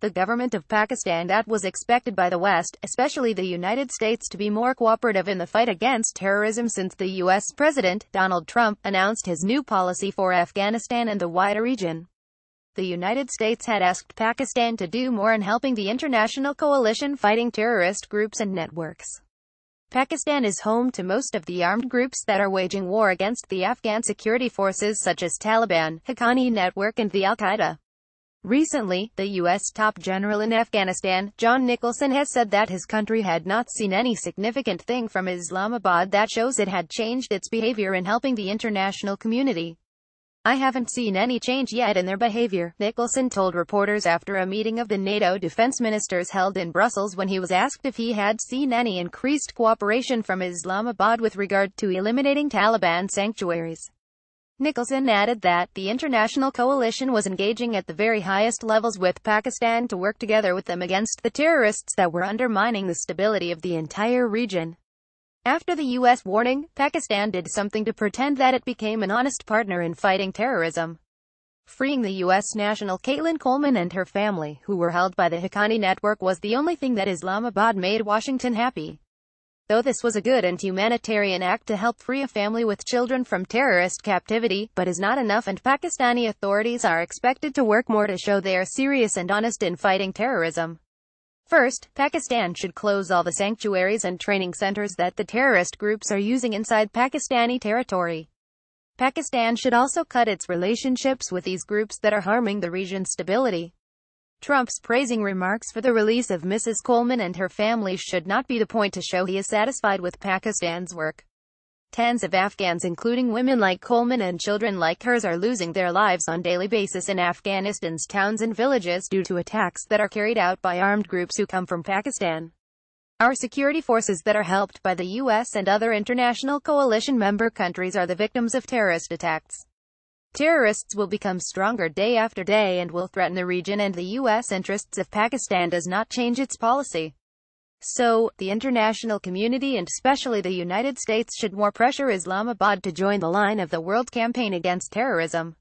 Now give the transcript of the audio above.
The government of Pakistan that was expected by the West, especially the United States, to be more cooperative in the fight against terrorism since the U.S. President, Donald Trump, announced his new policy for Afghanistan and the wider region. The United States had asked Pakistan to do more in helping the international coalition fighting terrorist groups and networks. Pakistan is home to most of the armed groups that are waging war against the Afghan security forces such as Taliban, Haqqani Network and the Al-Qaeda. Recently, the U.S. top general in Afghanistan, John Nicholson, has said that his country had not seen any significant thing from Islamabad that shows it had changed its behavior in helping the international community. "I haven't seen any change yet in their behavior," Nicholson told reporters after a meeting of the NATO defense ministers held in Brussels when he was asked if he had seen any increased cooperation from Islamabad with regard to eliminating Taliban sanctuaries. Nicholson added that the international coalition was engaging at the very highest levels with Pakistan to work together with them against the terrorists that were undermining the stability of the entire region. After the U.S. warning, Pakistan did something to pretend that it became an honest partner in fighting terrorism. Freeing the U.S. national Caitlin Coleman and her family, who were held by the Haqqani network, was the only thing that Islamabad made Washington happy. Though this was a good and humanitarian act to help free a family with children from terrorist captivity, but is not enough, and Pakistani authorities are expected to work more to show they are serious and honest in fighting terrorism. First, Pakistan should close all the sanctuaries and training centers that the terrorist groups are using inside Pakistani territory. Pakistan should also cut its relationships with these groups that are harming the region's stability. Trump's praising remarks for the release of Mrs. Coleman and her family should not be the point to show he is satisfied with Pakistan's work. Tens of Afghans, including women like Coleman and children like hers, are losing their lives on a daily basis in Afghanistan's towns and villages due to attacks that are carried out by armed groups who come from Pakistan. Our security forces that are helped by the U.S. and other international coalition member countries are the victims of terrorist attacks. Terrorists will become stronger day after day and will threaten the region and the U.S. interests if Pakistan does not change its policy. So, the international community and especially the United States should more pressure Islamabad to join the line of the world campaign against terrorism.